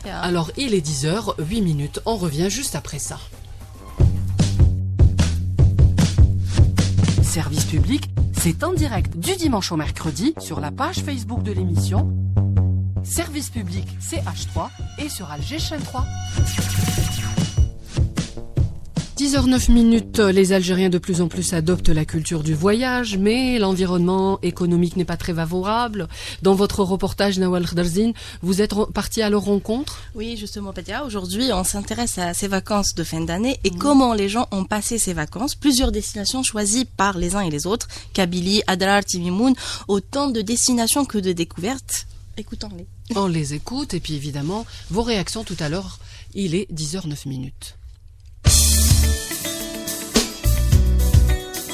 Alors il est 10h08, on revient juste après ça. Service public, c'est en direct du dimanche au mercredi sur la page Facebook de l'émission Service public CH3 et sur Alger chaîne 3. 10h09, les Algériens de plus en plus adoptent la culture du voyage, mais l'environnement économique n'est pas très favorable. Dans votre reportage, Nawal Khdarzine, vous êtes parti à leur rencontre? Oui, justement, Padia. Aujourd'hui, on s'intéresse à ces vacances de fin d'année et comment les gens ont passé ces vacances. Plusieurs destinations choisies par les uns et les autres. Kabylie, Adrar, Timimoun, autant de destinations que de découvertes. Écoutons-les. On les écoute et puis évidemment, vos réactions tout à l'heure. Il est 10h09.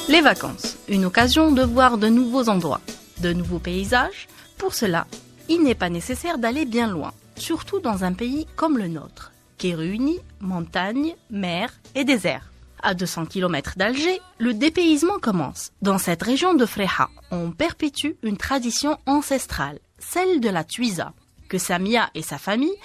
Les vacances, une occasion de voir de nouveaux endroits, de nouveaux paysages. Pour cela, il n'est pas nécessaire d'aller bien loin, surtout dans un pays comme le nôtre, qui réunit montagne, mer et désert. À 200 km d'Alger, le dépaysement commence. Dans cette région de Fréha, on perpétue une tradition ancestrale, celle de la tuisa, que Samia et sa famille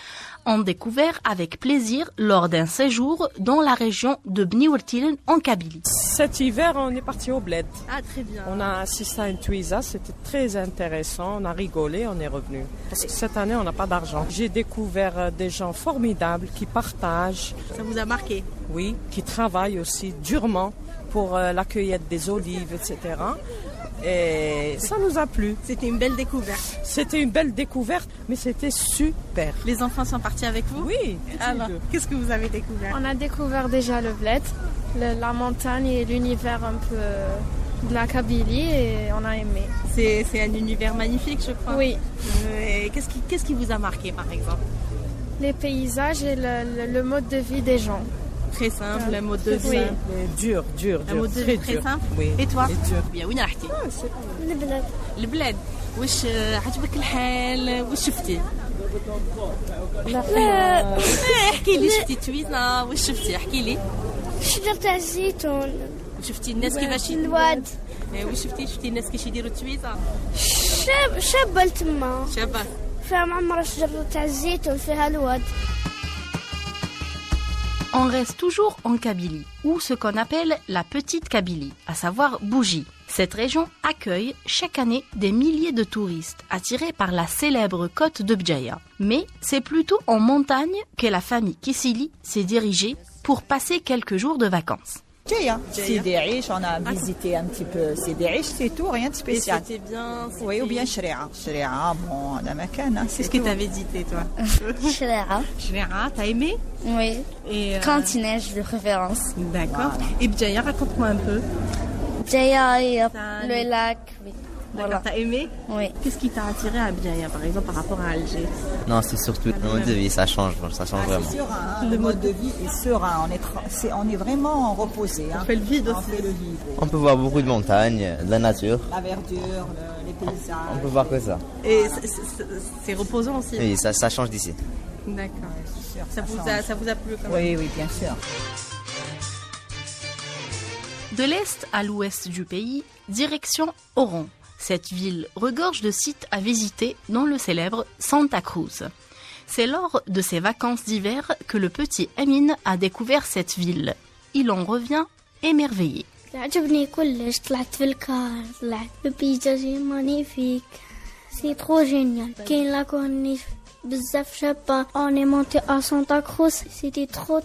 ont découvert avec plaisir lors d'un séjour dans la région de Bni Wertilen en Kabylie. Cet hiver, on est parti au bled. Ah, très bien. On a assisté à une tuisa, c'était très intéressant, on a rigolé, on est revenu. Parce que cette année, on n'a pas d'argent. J'ai découvert des gens formidables qui partagent. Ça vous a marqué? Oui, qui travaillent aussi durement pour la cueillette des olives, etc. Et ça nous a plu. C'était une belle découverte. C'était une belle découverte, mais c'était super. Les enfants sont partis avec vous? Oui. Alors, qu'est-ce que vous avez découvert? On a découvert déjà le bled, la montagne et l'univers un peu de la Kabylie et on a aimé. C'est un univers magnifique, je crois. Oui. Qu'est-ce qui vous a marqué, par exemple? Les paysages et le mode de vie des gens. Très simple, un mode de vie. Oui. Dur. Un mode de vie très simple. Oui. Et toi? dur. Bien, وين رحتي؟ البلد. البلاد. واش عجبك الحال؟ واش شفتي؟ احكي لي، شفتي تويزنا؟ واش شفتي؟ احكي لي. شجرة تاع الزيتون. شفتي الناس كيفاش الواد. واش شفتي الناس كيفاش يديروا التويزه؟ شابة تما. شابه. فيها معمرة شجرة تاع الزيتون فيها الواد. On reste toujours en Kabylie, ou ce qu'on appelle la petite Kabylie, à savoir Bougie. Cette région accueille chaque année des milliers de touristes attirés par la célèbre côte de Bdjaïa. Mais c'est plutôt en montagne que la famille Kissili s'est dirigée pour passer quelques jours de vacances. Sidi Aish, on a visité un petit peu Sidi Aish, c'est tout, rien de spécial. Et c'était bien. Oui, ou bien Shri'a. Shri'a, bon, la Makana. Qu'est-ce que tu avais visité, toi? Shri'a. Shri'a, t'as aimé? Oui. Et Cantinage de préférence. D'accord. Voilà. Et Bdjaïa, raconte-moi un peu. Bdjaïa et le lac, oui. D'accord, Voilà. t'as aimé? Oui. Qu'est-ce qui t'a attiré à Bdjaïa, par exemple, par rapport à Alger? Non, c'est surtout le mode de vie, ça change vraiment. C'est serein, hein, le mode de vie est serein, on est vraiment reposé. On fait le vide aussi. On fait le vide. On peut voir beaucoup de montagnes, de la nature. La verdure, les paysages. On peut voir que ça. Et c'est reposant aussi. Oui, ça change d'ici. D'accord. Sûr, Ça vous a plu quand même? Oui, bien sûr. De l'est à l'ouest du pays, direction Oran. Cette ville regorge de sites à visiter dans le célèbre Santa Cruz. C'est lors de ses vacances d'hiver que le petit Amin a découvert cette ville. Il en revient émerveillé. عجبني كلش طلعت في الكار طلعت البيزاج مانيفيك سي ترو جينيال كاين لا كورنيش بزاف شابه on est monté à Santa Cruz c'était trop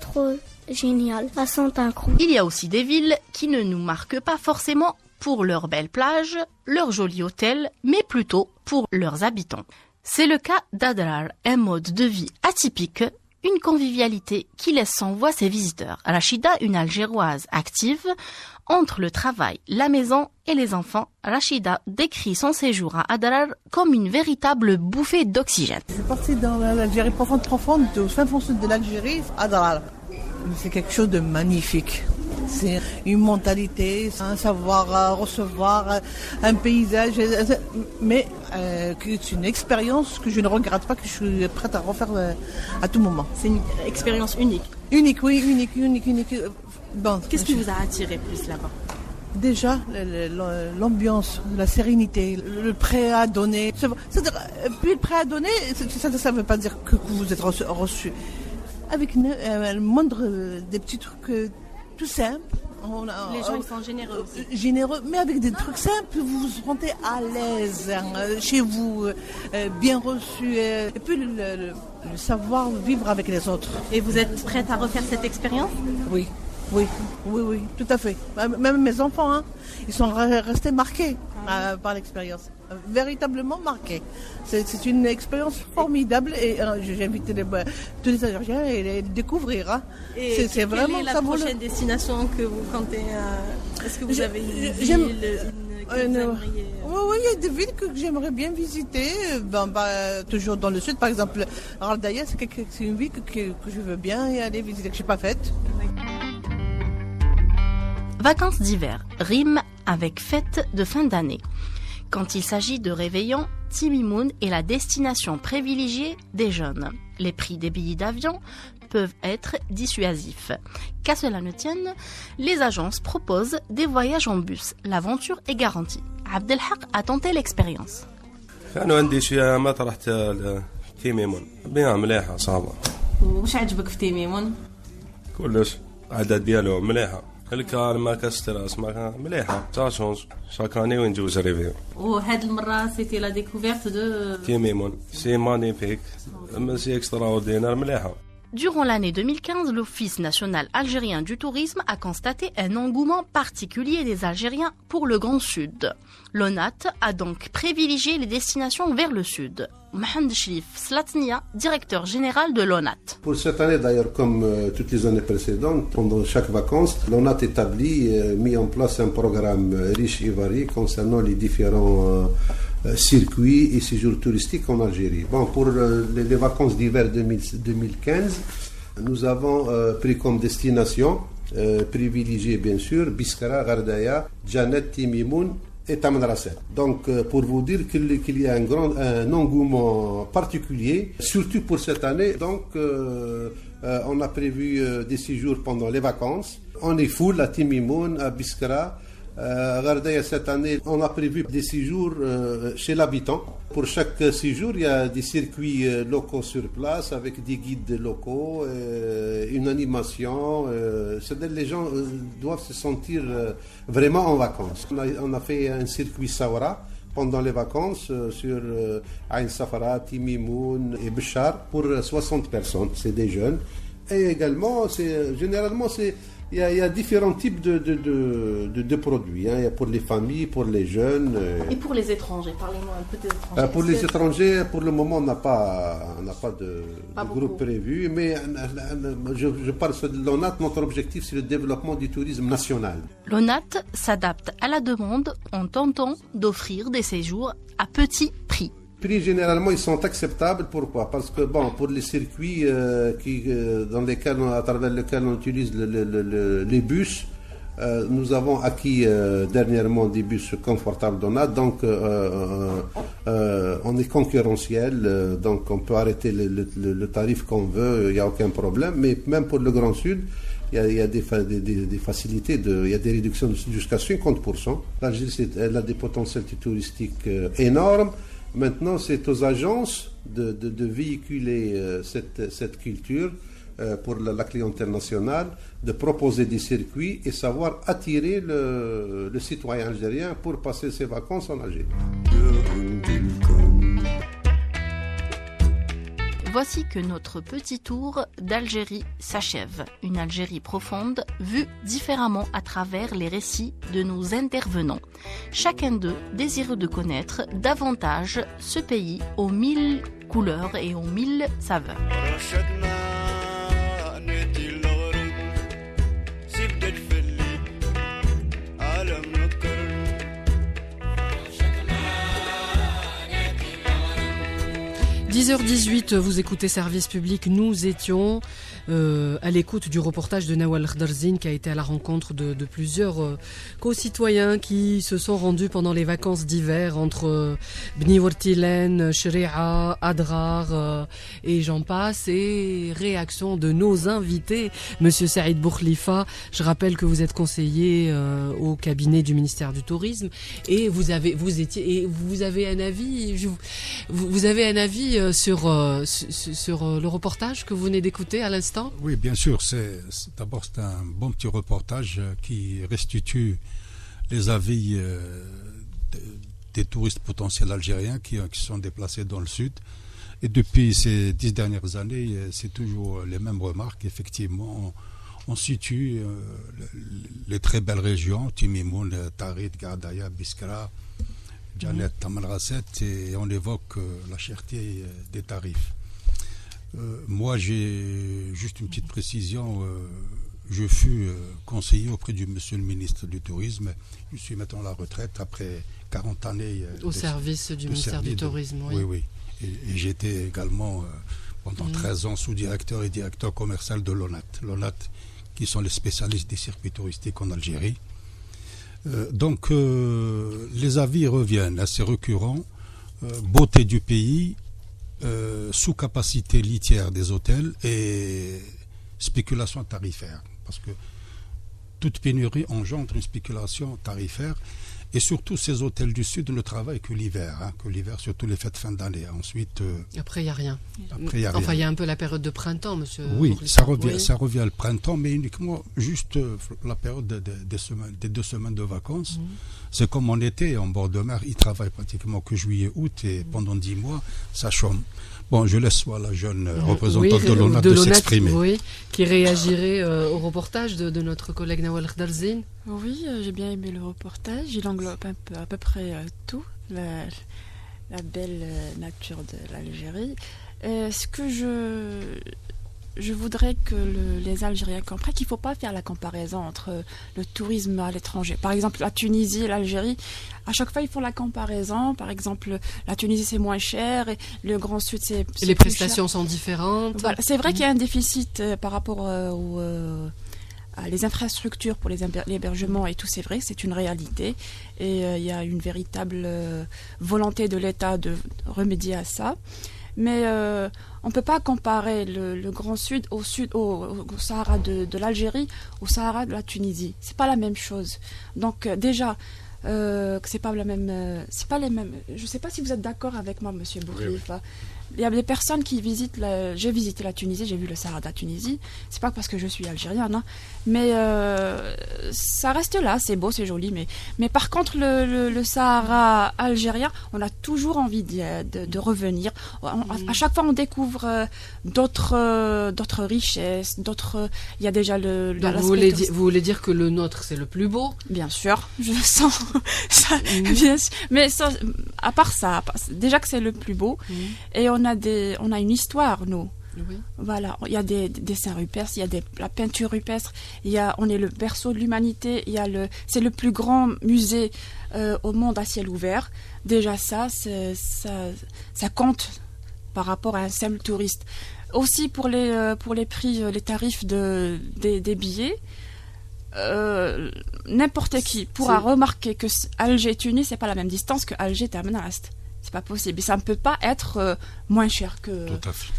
génial à Santa Cruz. Il y a aussi des villes qui ne nous marquent pas forcément pour leurs belles plages, leurs jolis hôtels, mais plutôt pour leurs habitants. C'est le cas d'Adrar, un mode de vie atypique, une convivialité qui laisse sans voix ses visiteurs. Rachida, une Algéroise active, entre le travail, la maison et les enfants, Rachida décrit son séjour à Adrar comme une véritable bouffée d'oxygène. Je suis partie dans l'Algérie profonde, au fin fond sud de l'Algérie, Adrar. C'est quelque chose de magnifique. C'est une mentalité, un savoir recevoir, un paysage, mais c'est une expérience que je ne regrette pas, que je suis prête à refaire à tout moment. C'est une expérience unique. Unique, oui, unique. Bon, qu'est-ce qui vous a attiré plus là-bas? Déjà, l'ambiance, la sérénité, le prêt à donner. C'est-à-dire, puis le prêt à donner, ça ne veut pas dire que vous êtes reçu. Avec le moindre des petits trucs tout simples. Les gens ils sont généreux aussi. Généreux, mais avec des trucs simples, vous vous sentez à l'aise chez vous, bien reçu. Et puis le savoir vivre avec les autres. Et vous êtes prête à refaire cette expérience? Oui, tout à fait. Même mes enfants, ils sont restés marqués par l'expérience. Véritablement marqués. C'est une expérience formidable et j'ai invité tous les Algériens à les découvrir. Et c'est vraiment quelle est la prochaine destination que vous comptez Est-ce que vous avez une ville Oui, il y a des villes que j'aimerais bien visiter. Toujours dans le sud, par exemple, Ghardaya, c'est une ville que je veux bien y aller visiter, que je n'ai pas faite. Vacances d'hiver riment avec fête de fin d'année. Quand il s'agit de réveillon, Timimoun est la destination privilégiée des jeunes. Les prix des billets d'avion peuvent être dissuasifs. Qu'à cela ne tienne, les agences proposent des voyages en bus. L'aventure est garantie. Abdelhaq a tenté l'expérience. كانوا عندي شويه ما رحت تيميمون بيان مليحه صعبه. وش عجبك في تيميمون؟ كلش العدد ديالو مليحه. الكار ما كاستراس ما مليحه تا شونج شاكاني وين نجوز ريفيو. وهاد المره سيتي لا ديكوفيرت دو تيميمون سي مانيفيك سي اكستراوردينير مليحه. Durant l'année 2015, l'Office national algérien du tourisme a constaté un engouement particulier des Algériens pour le Grand Sud. L'ONAT a donc privilégié les destinations vers le sud. Mohamed Shrif Slatnia, directeur général de l'ONAT. Pour cette année d'ailleurs, comme toutes les années précédentes, pendant chaque vacances, l'ONAT mis en place un programme riche et varié concernant les différents circuits et séjours touristiques en Algérie. Bon, pour les vacances d'hiver 2015, nous avons pris comme destination privilégiée bien sûr Biskra, Ghardaya, Djanet, Timimoun et Tamanrasset. Donc pour vous dire qu'il y a un engouement particulier, surtout pour cette année. Donc on a prévu des séjours pendant les vacances. On est full à Timimoun, à Biskra. Ghardaya cette année, on a prévu des séjours chez l'habitant. Pour chaque séjour, il y a des circuits locaux sur place avec des guides locaux, une animation. C'est-à-dire les gens doivent se sentir vraiment en vacances. On a fait un circuit Sawara pendant les vacances sur Ain Safara, Timimoun et Béchar pour 60 personnes. C'est des jeunes. Et également, généralement, il y a différents types de produits. Il y a pour les familles, pour les jeunes. Et pour les étrangers, parlez-moi un peu des étrangers. Pour les étrangers, pour le moment, on n'a pas de groupe prévu. Mais je parle de l'ONAT. Notre objectif, c'est le développement du tourisme national. L'ONAT s'adapte à la demande en tentant d'offrir des séjours à petit prix. Prix généralement ils sont acceptables. Pourquoi? Parce que pour les circuits à travers lesquels on utilise les bus, nous avons acquis dernièrement des bus confortables d'ONAT, donc on est concurrentiel, donc on peut arrêter le tarif qu'on veut, il n'y a aucun problème. Mais même pour le Grand Sud, il y a des facilités, il y a des réductions jusqu'à 50%. L'Algérie elle a des potentiels touristiques énormes. Maintenant, c'est aux agences de véhiculer cette culture pour la clientèle nationale, de proposer des circuits et savoir attirer le citoyen algérien pour passer ses vacances en Algérie. Voici que notre petit tour d'Algérie s'achève. Une Algérie profonde, vue différemment à travers les récits de nos intervenants. Chacun d'eux désireux de connaître davantage ce pays aux 1000 couleurs et aux 1000 saveurs. 10h18, vous écoutez Service Public. Nous étions à l'écoute du reportage de Nawal Khdarzine qui a été à la rencontre de plusieurs co-citoyens qui se sont rendus pendant les vacances d'hiver entre Bni Wartilen, Shri'a, Adrar et j'en passe. Et réaction de nos invités, Monsieur Saïd Boukhlifa. Je rappelle que vous êtes conseiller au cabinet du ministère du Tourisme et vous avez un avis. Vous avez un avis sur le reportage que vous venez d'écouter à l'instant? Oui, bien sûr. D'abord, c'est un bon petit reportage qui restitue les avis des touristes potentiels algériens qui sont déplacés dans le sud. Et depuis ces 10 dernières années, c'est toujours les mêmes remarques. Effectivement, on situe les très belles régions, Timimoun, Tarid, Gardaya, Biskra, Janet, Tamalrasset, et on évoque la cherté des tarifs. Moi, j'ai juste une petite précision. Je fus conseiller auprès du monsieur le ministre du Tourisme. Je suis maintenant à la retraite après 40 années. Au service du ministère du Tourisme, oui. Oui. Et j'étais également pendant 13 ans sous-directeur et directeur commercial de l'ONAT. L'ONAT, qui sont les spécialistes des circuits touristiques en Algérie. Donc, les avis reviennent assez récurrents. Beauté du pays, sous-capacité litière des hôtels et spéculation tarifaire. Parce que toute pénurie engendre une spéculation tarifaire. Et surtout, ces hôtels du Sud ne travaillent que l'hiver, surtout les fêtes de fin d'année. Ensuite, après, il n'y a rien. Enfin, il y a un peu la période de printemps, monsieur. Oui, ça revient le printemps, mais uniquement juste la période des 2 semaines de vacances. C'est comme en été, en bord de mer, ils travaillent pratiquement que juillet, août, et pendant 10 mois, ça chôme. Bon, je laisse la jeune représentante de l'ONAT de s'exprimer. Oui, qui réagirait au reportage de notre collègue Nawal Khdarzine. Oui, j'ai bien aimé le reportage. Il englobe à peu près tout, la belle nature de l'Algérie. Ce que je voudrais que les Algériens comprennent qu'il ne faut pas faire la comparaison entre le tourisme à l'étranger. Par exemple, la Tunisie et l'Algérie, à chaque fois, ils font la comparaison. Par exemple, la Tunisie, c'est moins cher et le Grand Sud, c'est plus cher. Les prestations sont différentes. Voilà. C'est vrai qu'il y a un déficit par rapport à les infrastructures pour l'hébergement et tout, c'est vrai, c'est une réalité. Et il y a une véritable volonté de l'État de remédier à ça. Mais on ne peut pas comparer le Grand Sud au Sahara de l'Algérie, au Sahara de la Tunisie. C'est pas la même chose. Donc déjà, c'est pas les mêmes. Je ne sais pas si vous êtes d'accord avec moi, Monsieur Boukhlifa. Oui. Il y a des personnes qui visitent. J'ai visité la Tunisie, j'ai vu le Sahara de la Tunisie. C'est pas parce que je suis algérienne, hein, mais ça reste là. C'est beau, c'est joli, mais par contre le Sahara algérien, on a toujours envie de revenir. À chaque fois, on découvre d'autres richesses, d'autres. Il y a déjà Donc vous voulez dire que le nôtre c'est le plus beau? Bien sûr, je le sens. Bien sûr. Mais ça, à part ça, déjà que c'est le plus beau, et on a une histoire, nous. Oui. Voilà, il y a des dessins rupestres, il y a la peinture rupestre, on est le berceau de l'humanité, c'est le plus grand musée au monde à ciel ouvert. Déjà ça compte par rapport à un simple touriste. Aussi pour les prix, les tarifs des billets. N'importe qui pourra remarquer que Alger-Tunis, c'est pas la même distance que Alger-Termenast. C'est pas possible. Et ça ne peut pas être moins cher que. Tout à fait.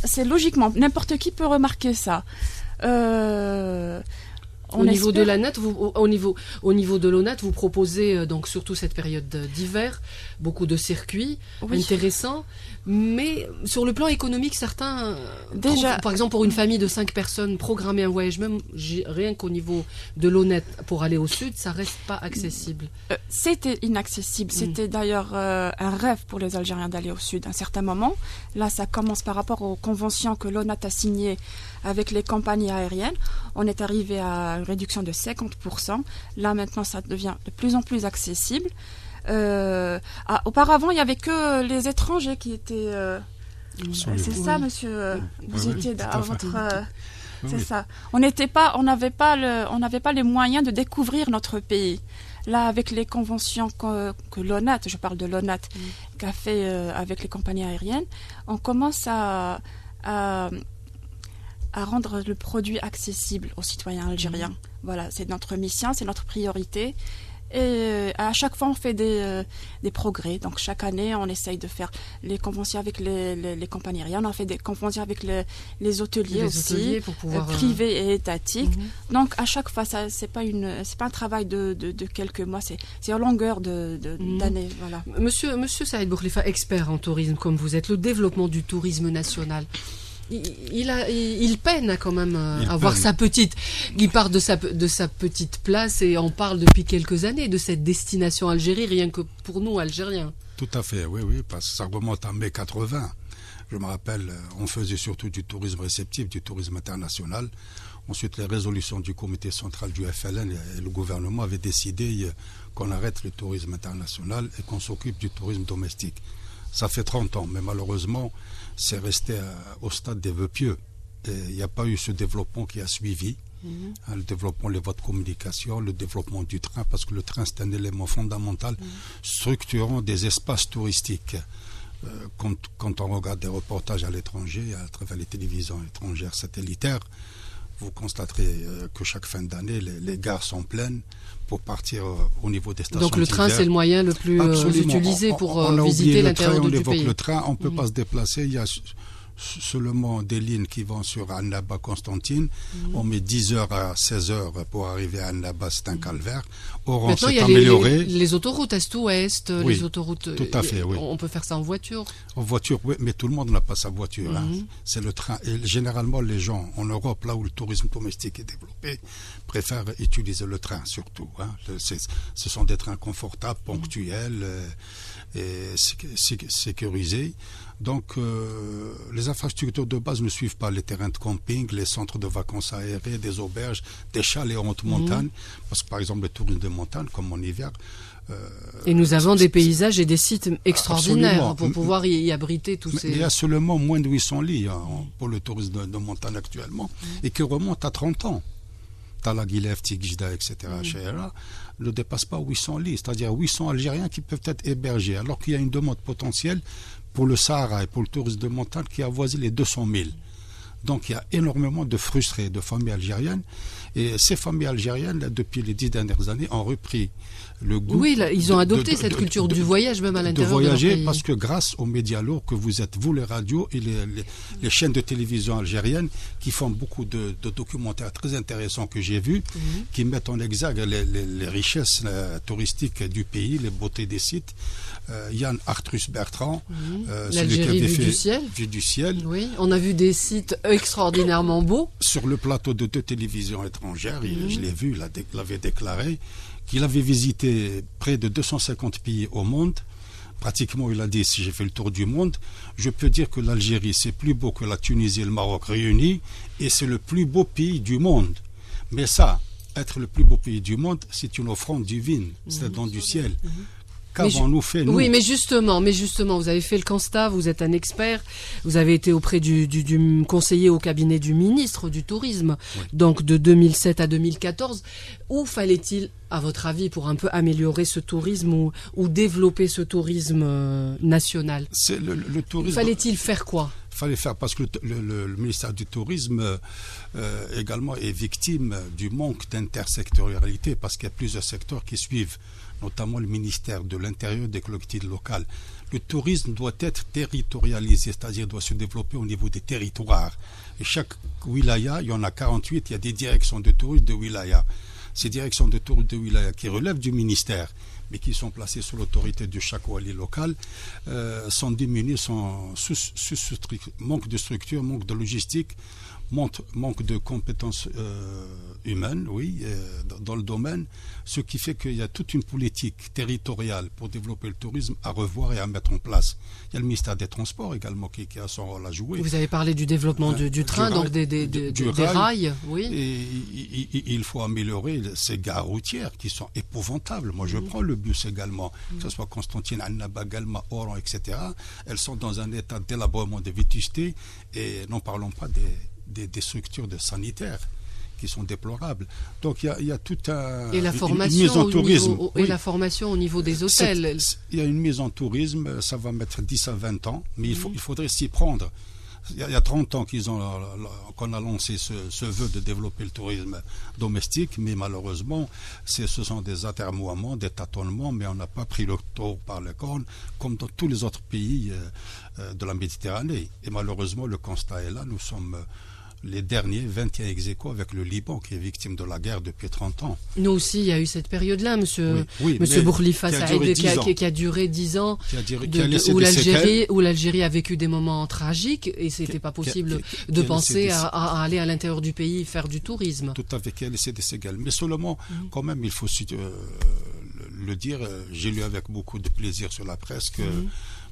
C'est logiquement, n'importe qui peut remarquer ça. Au niveau de l'ONAT, vous proposez donc surtout cette période d'hiver, beaucoup de circuits intéressants, mais sur le plan économique, certains trouvent, par exemple pour une famille de 5 personnes, programmer un voyage, même rien qu'au niveau de l'ONAT pour aller au sud, ça reste pas accessible. C'était inaccessible. C'était d'ailleurs un rêve pour les Algériens d'aller au sud à un certain moment. Là, ça commence par rapport aux conventions que l'ONAT a signées avec les compagnies aériennes. On est arrivé à une réduction de 50%. Là, maintenant, ça devient de plus en plus accessible. Auparavant, il n'y avait que les étrangers qui étaient... c'est ça, monsieur. Vous étiez à votre... c'est ça. On n'avait pas les moyens de découvrir notre pays. Là, avec les conventions que l'ONAT, je parle de l'ONAT, qu'a fait avec les compagnies aériennes, on commence à rendre le produit accessible aux citoyens algériens. Voilà, c'est notre mission, c'est notre priorité. Et à chaque fois, on fait des progrès. Donc, chaque année, on essaye de faire les conventions avec les compagnies aériennes. On fait des conventions avec les hôteliers aussi, pour pouvoir, privés et étatiques. Donc, à chaque fois, c'est pas un travail de quelques mois, c'est en longueur d'années. Voilà. Monsieur Saïd Bourkhlifa, expert en tourisme comme vous êtes, le développement du tourisme national, il peine à quand même avoir sa petite. Il part de sa petite place et on parle depuis quelques années de cette destination Algérie, rien que pour nous Algériens. Tout à fait, oui, parce que ça remonte à mai 80. Je me rappelle, on faisait surtout du tourisme réceptif, du tourisme international. Ensuite, les résolutions du comité central du FLN et le gouvernement avaient décidé qu'on arrête le tourisme international et qu'on s'occupe du tourisme domestique. Ça fait 30 ans, mais malheureusement, c'est resté au stade des vœux pieux. Il n'y a pas eu ce développement qui a suivi. Le développement des voies de communication, le développement du train, parce que le train, c'est un élément fondamental structurant des espaces touristiques. Quand on regarde des reportages à l'étranger, à travers les télévisions étrangères satellitaires, vous constaterez que chaque fin d'année, les gares sont pleines pour partir au niveau des stations. Donc le train, c'est le moyen le plus utilisé pour visiter l'intérieur du pays. On évoque le train, on ne peut pas se déplacer. Il y a seulement des lignes qui vont sur Annaba-Constantine. On met 10 heures à 16 heures pour arriver à Annaba, c'est un calvaire. Oran s'est amélioré. Les autoroutes est-ouest, les autoroutes. Tout à fait, oui. On peut faire ça en voiture. En voiture, oui, mais tout le monde n'a pas sa voiture. C'est le train. Et généralement, les gens en Europe, là où le tourisme domestique est développé, préfèrent utiliser le train surtout. Ce sont des trains confortables, ponctuels et sécurisés. Donc, les infrastructures de base ne suivent pas les terrains de camping, les centres de vacances aérés, des auberges, des chalets en haute montagne. Parce que, par exemple, le tourisme de montagne, comme en hiver... et nous avons des paysages et des sites extraordinaires pour pouvoir y abriter tous ces... Il y a seulement moins de 800 lits pour le tourisme de montagne actuellement, et qui remonte à 30 ans. Talaguilef, Tigijda, etc., Cheira, ne dépasse pas 800 lits, c'est-à-dire 800 Algériens qui peuvent être hébergés, alors qu'il y a une demande potentielle pour le Sahara et pour le tourisme de montagne qui avoisine les 200 000. Donc il y a énormément de frustrés, de familles algériennes. Et ces familles algériennes, là, depuis les 10 dernières années, ont repris le goût. Oui, là, ils ont adopté cette culture du voyage, même à l'intérieur de leur pays. De voyager, parce que grâce aux médias lourds que vous êtes, vous les radios et les chaînes de télévision algériennes, qui font beaucoup de documentaires très intéressants que j'ai vus, qui mettent en exergue les richesses touristiques du pays, les beautés des sites. Yann Arthus Bertrand, l'Algérie vue du ciel. Oui, on a vu des sites extraordinairement beaux. Sur le plateau de 2 télévisions étrangères, je l'ai vu, il l'avait déclaré, qu'il avait visité près de 250 pays au monde. Pratiquement, il a dit, si j'ai fait le tour du monde, je peux dire que l'Algérie, c'est plus beau que la Tunisie et le Maroc réunis, et c'est le plus beau pays du monde. Mais ça, être le plus beau pays du monde, c'est une offrande divine, c'est un don du ciel. Qu'avons-nous fait, nous ? Oui, mais justement, vous avez fait le constat, vous êtes un expert, vous avez été auprès du conseiller au cabinet du ministre du Tourisme, donc de 2007 à 2014. Où fallait-il, à votre avis, pour un peu améliorer ce tourisme ou développer ce tourisme national ? Le tourisme. Fallait-il faire quoi ? Fallait faire, parce que le ministère du Tourisme également est victime du manque d'intersectorialité, parce qu'il y a plusieurs secteurs qui suivent, notamment le ministère de l'Intérieur, des collectivités locales. Le tourisme doit être territorialisé, c'est-à-dire doit se développer au niveau des territoires. Et chaque wilaya, il y en a 48, il y a des directions de tourisme de wilaya. Ces directions de tourisme de wilaya qui relèvent du ministère, mais qui sont placées sous l'autorité de chaque wali local, sont diminuées, sont manque de structure, manque de logistique, manque de compétences humaines, dans le domaine, ce qui fait qu'il y a toute une politique territoriale pour développer le tourisme à revoir et à mettre en place. Il y a le ministère des Transports également qui a son rôle à jouer. Vous avez parlé du développement du train, donc des rails. Oui. Et il faut améliorer ces gares routières qui sont épouvantables. Moi, je prends le bus également, que ce soit Constantine, Annaba, Galma, Oran, etc. Elles sont dans un état d'élaboration de vétusté, et n'en parlons pas des structures sanitaires qui sont déplorables. Donc il y a tout un et la une formation mise en tourisme. Et la formation au niveau des hôtels. Il y a une mise en tourisme, ça va mettre 10 à 20 ans, mais il faudrait s'y prendre. Il y a 30 ans qu'on a lancé ce vœu de développer le tourisme domestique, mais malheureusement, ce sont des atermoiements, des tâtonnements, mais on n'a pas pris le taureau par les cornes, comme dans tous les autres pays de la Méditerranée. Et malheureusement, le constat est là, nous sommes les derniers, 21 ex-aequo avec le Liban, qui est victime de la guerre depuis 30 ans. Nous aussi, il y a eu cette période-là, monsieur Bourlifa Saïd, qui a duré 10 ans, où l'Algérie a vécu des moments tragiques, et c'était pas possible de penser à aller à l'intérieur du pays faire du tourisme. Tout à fait, qui a laissé des séquelles. Mais seulement, quand même, il faut le dire, j'ai lu avec beaucoup de plaisir sur la presse que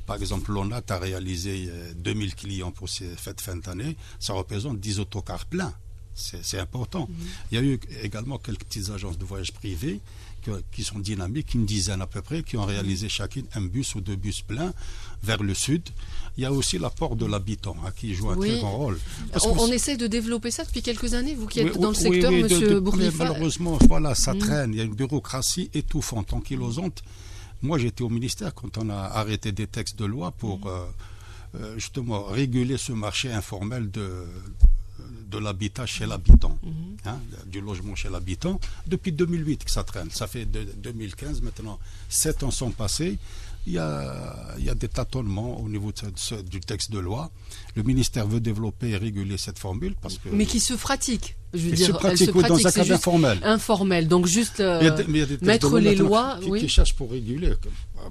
par exemple, l'ONAT a réalisé 2000 clients pour ces fêtes fin d'année. Ça représente 10 autocars pleins. C'est important. Il y a eu également quelques petites agences de voyage privées qui sont dynamiques, une dizaine à peu près, qui ont réalisé chacune un bus ou 2 bus pleins vers le sud. Il y a aussi l'apport de l'habitant qui joue un très grand rôle. On essaie de développer ça depuis quelques années, vous qui êtes dans le secteur, monsieur Bourlifa. Malheureusement, voilà, ça traîne. Il y a une bureaucratie étouffante, ankylosante. Moi, j'étais au ministère quand on a arrêté des textes de loi pour justement réguler ce marché informel de l'habitat chez l'habitant, du logement chez l'habitant. Depuis 2008 que ça traîne. Ça fait 2015 maintenant. 7 ans sont passés. Il y a des tâtonnements au niveau du texte de loi. Le ministère veut développer et réguler cette formule parce que... Mais qui se pratique. Je veux elle dire, se pratique dans un cadre informel. Informel, donc juste mettre les lois qui cherchent pour réguler,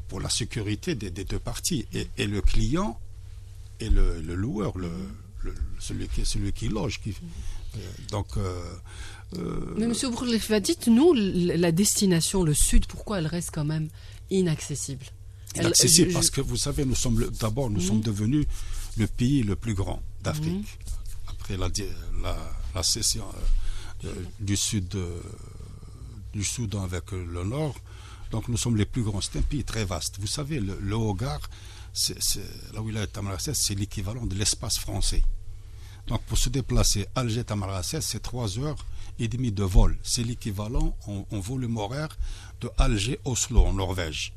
pour la sécurité des deux parties. Et le client et le loueur, celui qui loge. Mais monsieur Bourlifa, dites-nous, la destination, le sud, pourquoi elle reste quand même inaccessible? Inaccessible parce que vous savez, nous sommes devenus le pays le plus grand d'Afrique. Après la cession du Soudan avec le nord, donc nous sommes les plus grands. C'est un pays très vaste. Vous savez, le Hogar, la wilaya de Tamanrasset, c'est l'équivalent de l'espace français. Donc pour se déplacer Alger-Tamanrasset, c'est 3h30 de vol. C'est l'équivalent en volume horaire de Alger-Oslo en Norvège.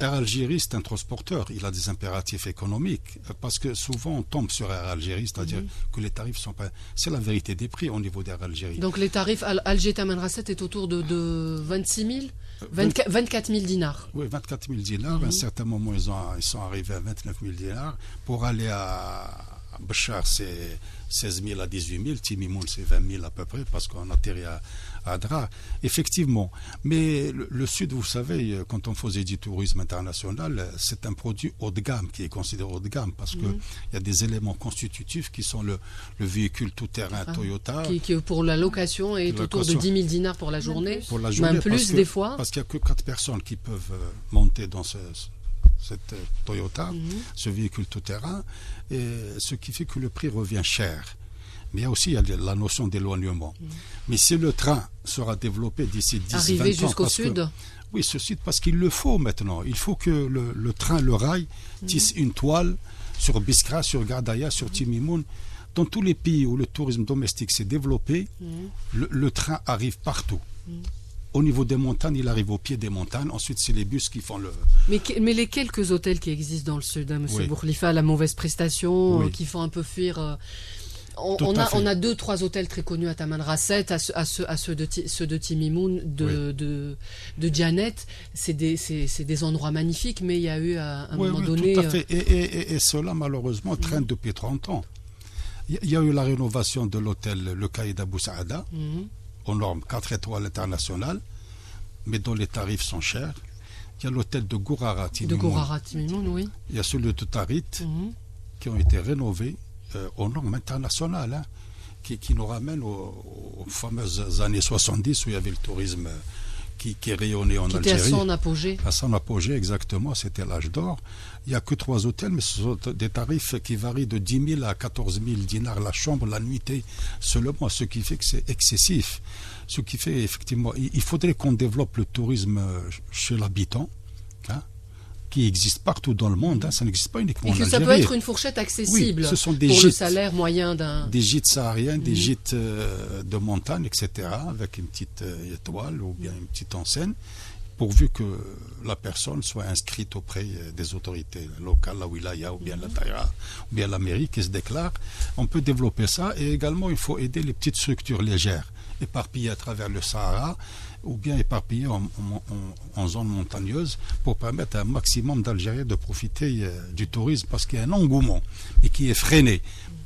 Air Algérie, c'est un transporteur, il a des impératifs économiques, parce que souvent on tombe sur Air Algérie, c'est-à-dire que les tarifs sont pas... C'est la vérité des prix au niveau d'Air Algérie. Donc les tarifs, Alger-Tamanrasset est autour de 26 000 24 000 dinars. Oui, 24 000 dinars. À un certain moment, ils sont arrivés à 29 000 dinars. Pour aller à Béchar, c'est 16 000 à 18 000. Timimoun, c'est 20 000 à peu près, parce qu'on atterrit à Adrar. Effectivement. Mais le Sud, vous savez, quand on faisait du tourisme international, c'est un produit haut de gamme, qui est considéré haut de gamme, parce qu'il y a des éléments constitutifs qui sont le véhicule tout-terrain Toyota. Qui pour la location est autour de 10 000 dinars pour la journée. Pour la journée, même plus des fois. Parce qu'il n'y a que 4 personnes qui peuvent monter dans cette Toyota, ce véhicule tout-terrain, et ce qui fait que le prix revient cher. Mais il y a aussi la notion d'éloignement. Mais si le train sera développé d'ici 10-20 ans... Arriver jusqu'au sud. Oui, ce sud, parce qu'il le faut maintenant. Il faut que le train, le rail, tisse une toile sur Biskra, sur Gardaya, sur Timimoun. Dans tous les pays où le tourisme domestique s'est développé, le train arrive partout. Au niveau des montagnes, il arrive au pied des montagnes. Ensuite, c'est les bus qui font le... Mais les quelques hôtels qui existent dans le sud, M. Bourlifa, la mauvaise prestation, qui font un peu fuir... On a 2-3 hôtels très connus à Tamanrasset, à ceux de Timimoun, de Djanet. C'est des endroits magnifiques, mais il y a eu à un moment donné... Tout à fait. Et cela, malheureusement, traîne depuis 30 ans. Il y a eu la rénovation de l'hôtel Le Caïd Abou Saada, aux normes 4 étoiles internationales, mais dont les tarifs sont chers. Il y a l'hôtel de Gourara Timimoun. Oui. Il y a celui de Tarit, qui ont été rénovés aux normes internationales, qui nous ramènent aux fameuses années 70 où il y avait le tourisme qui rayonnait en Algérie. Qui était à son apogée. À son apogée, exactement, c'était l'âge d'or. Il n'y a que 3 hôtels, mais ce sont des tarifs qui varient de 10 000 à 14 000 dinars la chambre, la nuitée seulement, ce qui fait que c'est excessif. Ce qui fait, effectivement, il faudrait qu'on développe le tourisme chez l'habitant, qui existent partout dans le monde. Ça n'existe pas uniquement en Algérie. Et que ça peut être une fourchette accessible ce sont des pour gîtes, le salaire moyen d'un... Des gîtes sahariens, des gîtes de montagne, etc., avec une petite étoile ou bien une petite enseigne, pourvu que la personne soit inscrite auprès des autorités locales, la wilaya ou bien la taïra, ou bien la mairie qui se déclare. On peut développer ça, et également il faut aider les petites structures légères, éparpillées à travers le Sahara, ou bien éparpillées en zone montagneuse, pour permettre à un maximum d'Algériens de profiter du tourisme, parce qu'il y a un engouement, et qui est freiné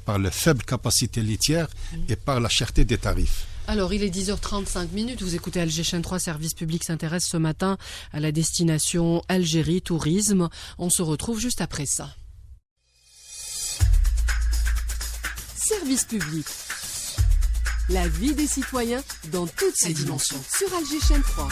par la faible capacité laitière et par la cherté des tarifs. Alors, il est 10h35, vous écoutez Alger Chaîne 3, Service Public s'intéresse ce matin à la destination Algérie, tourisme. On se retrouve juste après ça. Service Public. La vie des citoyens dans toutes ses dimensions. Sur Alger Chaîne 3.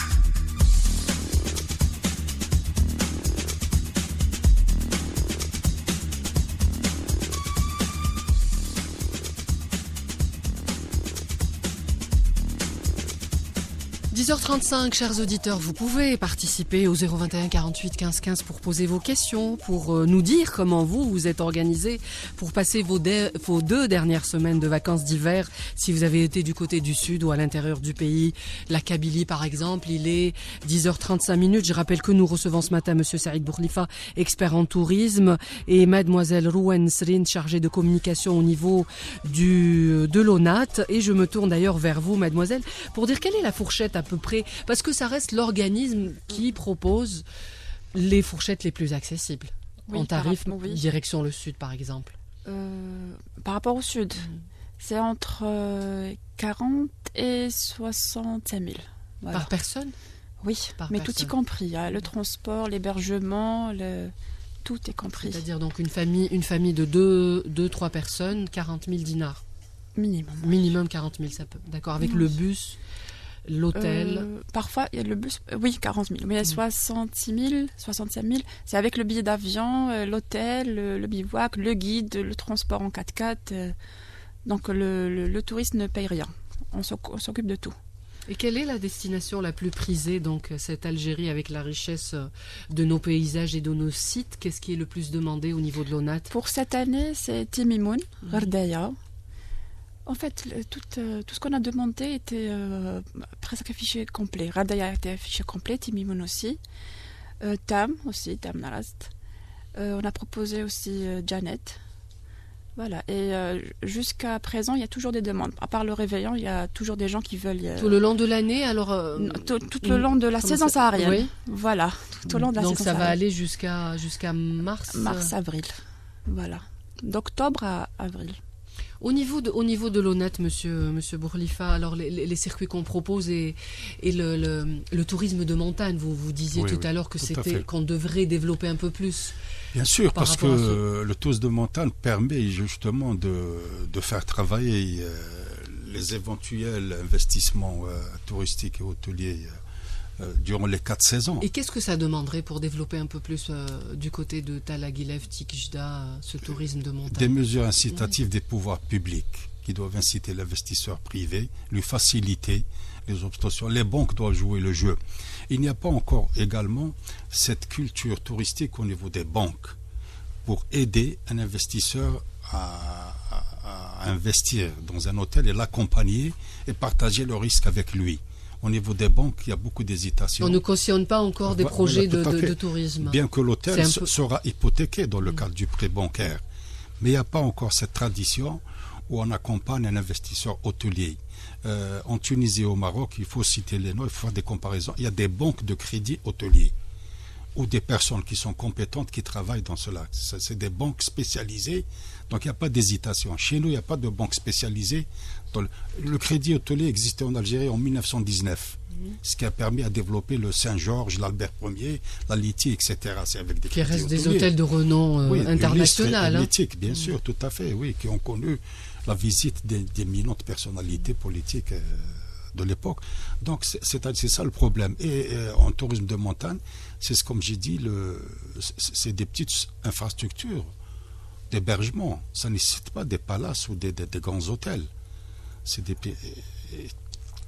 10h35, chers auditeurs, vous pouvez participer au 021 48 15 15 pour poser vos questions, pour nous dire comment vous êtes organisés pour passer vos 2 dernières semaines de vacances d'hiver, si vous avez été du côté du sud ou à l'intérieur du pays. La Kabylie, par exemple, il est 10h35. Je rappelle que nous recevons ce matin Monsieur Saïd Bourlifa, expert en tourisme, et Mademoiselle Rouen Srin, chargée de communication au niveau de l'ONAT. Et je me tourne d'ailleurs vers vous, Mademoiselle, pour dire quelle est la fourchette à peu près, parce que ça reste l'organisme qui propose les fourchettes les plus accessibles en tarif, direction le sud par exemple. Par rapport au sud, c'est entre 40 et 65 000. Voilà. Par personne? Oui, mais tout y compris. Il y a le transport, l'hébergement, tout est compris. C'est-à-dire donc une famille de 2-3 personnes, 40 000 dinars. Minimum. Minimum 40 000, ça peut. D'accord, avec le bus, l'hôtel. Parfois, il y a le bus, oui, 40 000. Mais il y a 66 000, 65 000. C'est avec le billet d'avion, l'hôtel, le bivouac, le guide, le transport en 4x4. Donc le touriste ne paye rien. On s'occupe de tout. Et quelle est la destination la plus prisée, donc cette Algérie, avec la richesse de nos paysages et de nos sites? Qu'est-ce qui est le plus demandé au niveau de l'ONAT? Pour cette année, c'est Timimoun, Ghardaya. En fait, tout ce qu'on a demandé était presque affiché complet. Ghardaya a été affiché complet, Timimoun aussi. Tam aussi, Tam Narast. On a proposé aussi Janet. Voilà, et jusqu'à présent, il y a toujours des demandes. À part le réveillon, il y a toujours des gens qui veulent... Tout le long de l'année, alors... tout le long de la saison saharienne. Oui. Voilà, tout au long de la saison saharienne. Donc ça va aller jusqu'à mars? Mars-avril, voilà. D'octobre à avril. Au niveau de l'ONAT, monsieur Bourlifa, alors les circuits qu'on propose et le tourisme de montagne, vous disiez tout à l'heure que qu'on devrait développer un peu plus. Bien sûr, parce que le tourisme de montagne permet justement de faire travailler les éventuels investissements touristiques et hôteliers durant les 4 saisons. Et qu'est-ce que ça demanderait pour développer un peu plus du côté de Talaguilev, Tikjda, ce tourisme de montagne? Des mesures incitatives des pouvoirs publics qui doivent inciter l'investisseur privé, lui faciliter les obtentions. Les banques doivent jouer le jeu. Il n'y a pas encore également cette culture touristique au niveau des banques pour aider un investisseur à investir dans un hôtel et l'accompagner et partager le risque avec lui. Au niveau des banques, il y a beaucoup d'hésitations. On ne cautionne pas encore des projets de tourisme. Bien que l'hôtel sera hypothéqué dans le cadre du prêt bancaire. Mais il n'y a pas encore cette tradition où on accompagne un investisseur hôtelier. En Tunisie et au Maroc, il faut citer les noms, il faut faire des comparaisons. Il y a des banques de crédit hôtelier ou des personnes qui sont compétentes qui travaillent dans cela. C'est des banques spécialisées, donc il n'y a pas d'hésitation. Chez nous, il n'y a pas de banque spécialisée. Le crédit hôtelier existait en Algérie en 1919, ce qui a permis à développer le Saint-Georges, l'Albert Ier, la Liti, etc. C'est avec des qui restent des hôtels de renom international. Politique, bien sûr, tout à fait, oui, qui ont connu la visite d'éminentes personnalités politiques de l'époque. Donc c'est ça le problème. Et en tourisme de montagne, c'est comme j'ai dit, c'est des petites infrastructures d'hébergement. Ça ne nécessite pas des palaces ou des grands hôtels.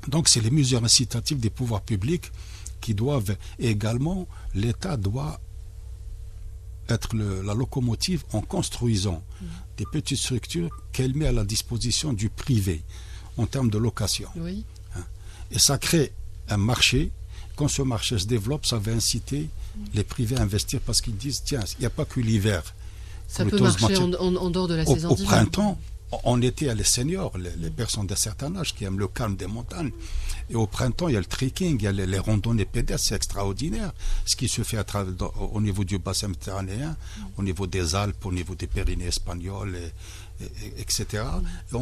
Donc c'est les mesures incitatives des pouvoirs publics qui doivent, et également l'État doit être la locomotive en construisant des petites structures qu'elle met à la disposition du privé en termes de location. Oui. Et ça crée un marché. Quand ce marché se développe, ça va inciter les privés à investir parce qu'ils disent, tiens, il n'y a pas que l'hiver. Ça peut marcher en dehors de la saison Au d'hiver. printemps, en été, il y a les seniors, les personnes d'un certain âge qui aiment le calme des montagnes. Et au printemps, il y a le trekking, il y a les randonnées pédestres, c'est extraordinaire. Ce qui se fait au niveau du bassin méditerranéen, au niveau des Alpes, au niveau des Pyrénées espagnoles, etc. Et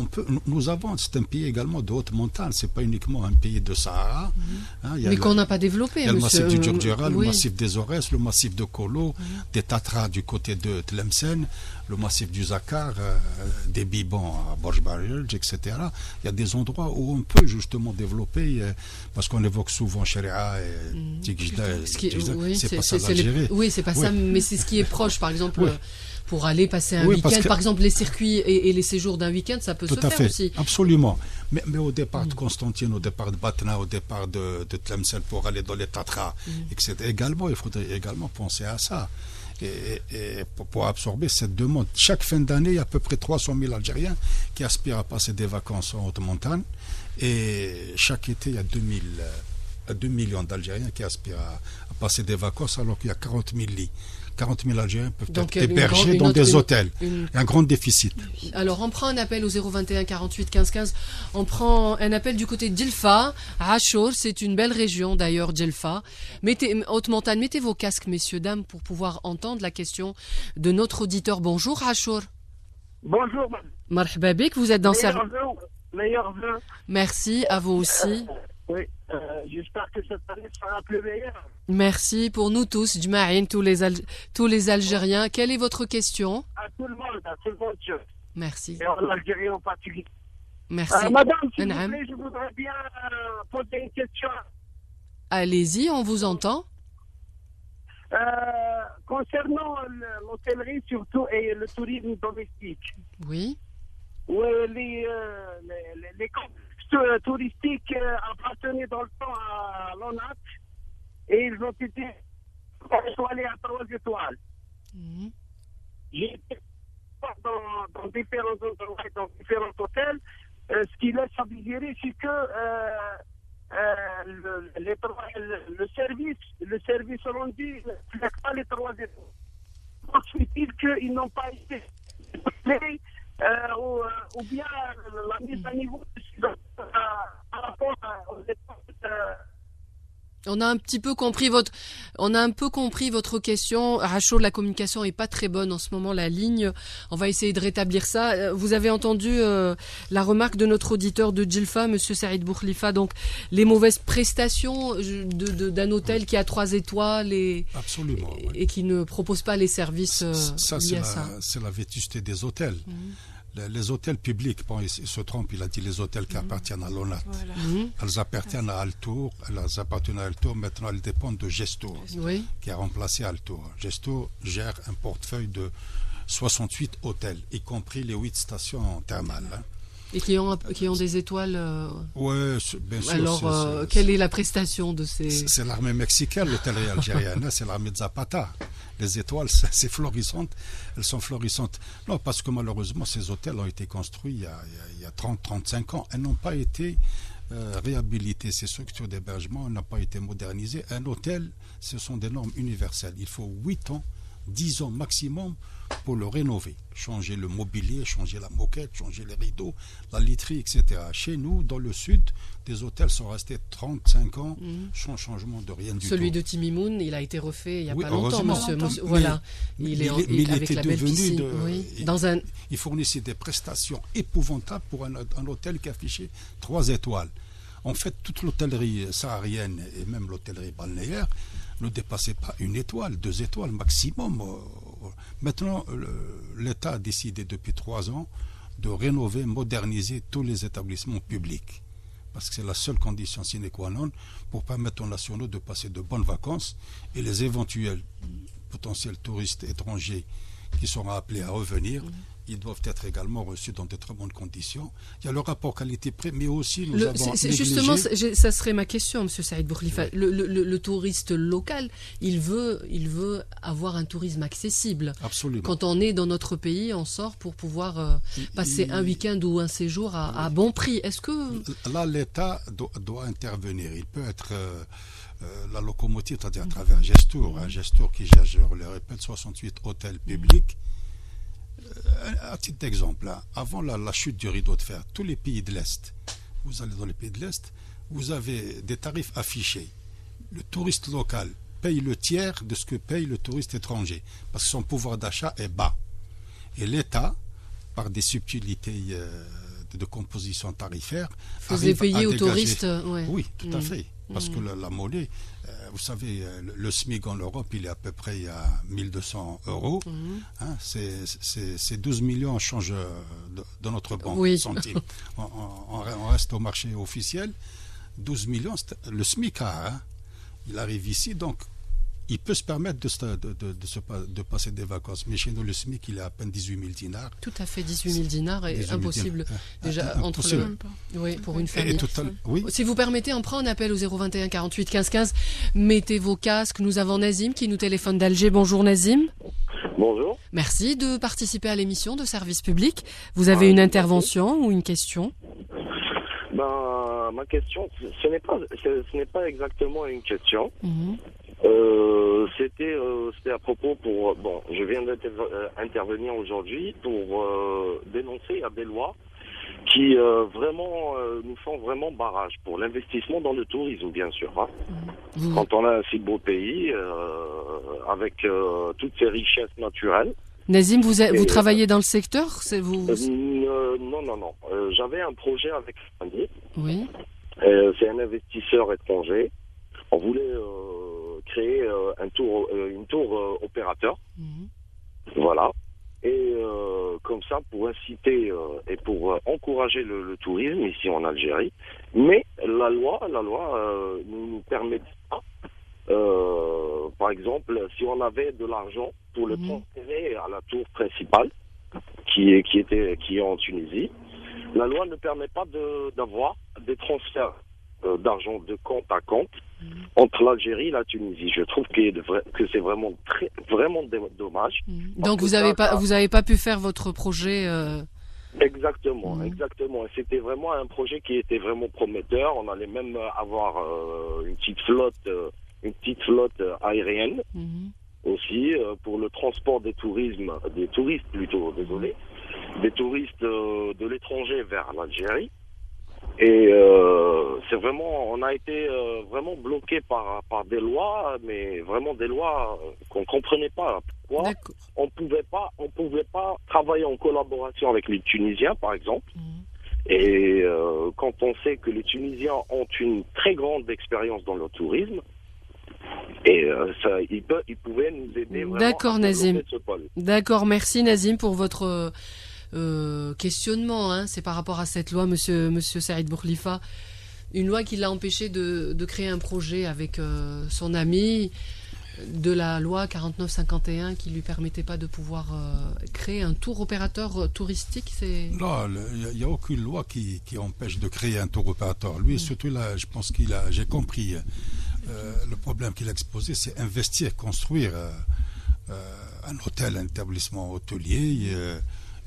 c'est un pays également de haute montagne, c'est pas uniquement un pays de Sahara. Mais qu'on n'a pas développé. Il y a le massif du Djurdjura, le massif des Aurès, le massif de Kolo, des Tatras du côté de Tlemcen, le massif du Zakar, des Bibans à Borj-Barj, etc. Il y a des endroits où on peut justement développer, parce qu'on évoque souvent Sharia et Tigijda, c'est pas ça l'Algérie. Oui, c'est pas ça, mais c'est ce qui est proche, par exemple. Pour aller passer un week-end, par exemple les circuits et les séjours d'un week-end, ça peut se faire aussi. Absolument. Mais au départ de Constantine, au départ de Batna, au départ de Tlemcen pour aller dans les Tatras, etc. Également, il faudrait également penser à ça. Et pour absorber cette demande. Chaque fin d'année, il y a à peu près 300 000 Algériens qui aspirent à passer des vacances en haute montagne. Et chaque été, il y a 2 millions d'Algériens qui aspirent à passer des vacances alors qu'il y a 40 000 lits. 40 000 Algériens peuvent être hébergés dans des hôtels. Un grand déficit. Alors, on prend un appel au 021 48 15 15. On prend un appel du côté de Djelfa. Achour, c'est une belle région d'ailleurs, Djelfa. Haute montagne, mettez vos casques, messieurs, dames, pour pouvoir entendre la question de notre auditeur. Bonjour, Achour. Bonjour. Marhaba bik, vous êtes dans Meilleurs vœux. Merci, à vous aussi. Oui, j'espère que cette année sera plus meilleure. Merci pour nous tous, Djma'in, tous les Algériens. Quelle est votre question? À tout le monde, Merci. Et en Algérie en particulier. Merci. Madame, s'il vous plaît, je voudrais bien poser une question. Allez-y, on vous entend. Concernant l'hôtellerie surtout et le tourisme domestique. Oui. Les complexes touristiques appartenaient dans le temps à l'ONAC et ils ont été étoilés à 3 étoiles. J'ai été dans différents endroits, dans différents hôtels. Ce qui laisse à désirer, c'est que le service rendu ne reflète pas les 3 étoiles. Ensuite, qu'ils n'ont pas été ou bien la mise à niveau par rapport aux étoiles. On a un peu compris votre question. Achour, la communication est pas très bonne en ce moment, la ligne. On va essayer de rétablir ça. Vous avez entendu la remarque de notre auditeur de Djelfa, monsieur Saïd Boukhlifa. Donc, les mauvaises prestations d'un hôtel qui a 3 étoiles et qui ne propose pas les services liés à ça. C'est la vétusté des hôtels. Les hôtels publics, il se trompe, il a dit les hôtels qui appartiennent à l'ONAT. Voilà. Elles appartiennent à Altour, maintenant elles dépendent de Gesto, qui a remplacé Altour. Gesto gère un portefeuille de 68 hôtels, y compris les 8 stations thermales. Et qui ont des étoiles. Oui, bien sûr. Alors, quelle est la prestation de ces... C'est l'armée mexicaine, l'hôtellerie algérienne, c'est l'armée de Zapata. Les étoiles, c'est florissant, elles sont florissantes. Non, parce que malheureusement, ces hôtels ont été construits il y a 30-35 ans. Elles n'ont pas été réhabilitées. Ces structures d'hébergement n'ont pas été modernisées. Un hôtel, ce sont des normes universelles. Il faut 8 ans, 10 ans maximum pour le rénover. Changer le mobilier, changer la moquette, changer les rideaux, la literie, etc. Chez nous, dans le sud, des hôtels sont restés 35 ans sans changement de rien du tout. Celui de Timimoun, il a été refait il n'y a pas longtemps, monsieur. Voilà. Il était devenu il fournissait des prestations épouvantables pour un hôtel qui affichait 3 étoiles. En fait, toute l'hôtellerie saharienne et même l'hôtellerie balnéaire ne dépassait pas 1 étoile, 2 étoiles maximum. Maintenant, l'État a décidé depuis 3 ans de rénover, moderniser tous les établissements publics. Parce que c'est la seule condition sine qua non pour permettre aux nationaux de passer de bonnes vacances et les éventuels potentiels touristes étrangers qui seront appelés à revenir ils doivent être également reçus dans de très bonnes conditions. Il y a le rapport qualité-prix, mais aussi nous avons négligé... Justement, ça serait ma question, M. Saïd Bourkhlifa. Oui. Le touriste local, il veut avoir un tourisme accessible. Absolument. Quand on est dans notre pays, on sort pour pouvoir passer un week-end ou un séjour à bon prix. Est-ce que... Là, l'État doit intervenir. Il peut être... la locomotive, c'est-à-dire à travers Gestour, un Gestour qui gère, je le répète, 68 hôtels publics. À titre d'exemple, avant la chute du rideau de fer, tous les pays de l'Est, vous allez dans les pays de l'Est, vous avez des tarifs affichés. Le touriste local paye le tiers de ce que paye le touriste étranger, parce que son pouvoir d'achat est bas. Et l'État, par des subtilités de composition tarifaire, faisait payer aux touristes. Ouais. Oui, tout à fait. Parce que la monnaie, vous savez, le SMIC en Europe, il est à peu près à 1200 €. Hein, c'est 12 millions en change dans notre banque, centimes. On reste au marché officiel. 12 millions, le SMIC, il arrive ici, donc il peut se permettre de passer des vacances. Mais chez nous, le SMIC, il est à peine 18 000 dinars. Tout à fait, 18 000 dinars est impossible. Déjà, impossible. Pour une famille. Oui. Si vous permettez, on prend un appel au 021 48 15 15. Mettez vos casques. Nous avons Nazim qui nous téléphone d'Alger. Bonjour Nazim. Bonjour. Merci de participer à l'émission de Service Public. Vous avez une intervention ou une question? Ma question, ce n'est pas exactement une question. C'était à propos je viens d'intervenir aujourd'hui pour dénoncer à des lois qui nous font vraiment barrage pour l'investissement dans le tourisme, bien sûr. Quand on a un si beau pays avec toutes ces richesses naturelles. Nazim, vous travaillez dans le secteur? Non. J'avais un projet avec un ami. Oui. C'est un investisseur étranger. On voulait créer une tour opérateur. Voilà. Et comme ça, pour inciter et pour encourager le tourisme ici en Algérie. Mais la loi ne nous permet pas. Par exemple, si on avait de l'argent pour le transférer à la tour principale, qui est en Tunisie, la loi ne permet pas d'avoir des transferts d'argent de compte à compte entre l'Algérie et la Tunisie. Je trouve que c'est vraiment dommage. Donc vous avez pas pu faire votre projet. Exactement. C'était vraiment un projet qui était vraiment prometteur. On allait même avoir une petite flotte aérienne aussi pour le transport des touristes de l'étranger vers l'Algérie. Et on a été vraiment bloqué par des lois, mais vraiment des lois qu'on comprenait pas. Pourquoi on pouvait pas travailler en collaboration avec les Tunisiens, par exemple. Et quand on sait que les Tunisiens ont une très grande expérience dans le tourisme, et ils pouvaient nous aider vraiment. D'accord, Nazim. D'accord, merci Nazim pour votre questionnement. C'est par rapport à cette loi, Monsieur Saïd Bourkhlifa, une loi qui l'a empêché de créer un projet avec son ami, de la loi 49-51 qui lui permettait pas de pouvoir créer un tour opérateur touristique. Non, il n'y a aucune loi qui empêche de créer un tour opérateur. Lui, surtout là, je pense j'ai compris. Le problème qu'il a exposé, c'est investir, construire un hôtel, un établissement hôtelier,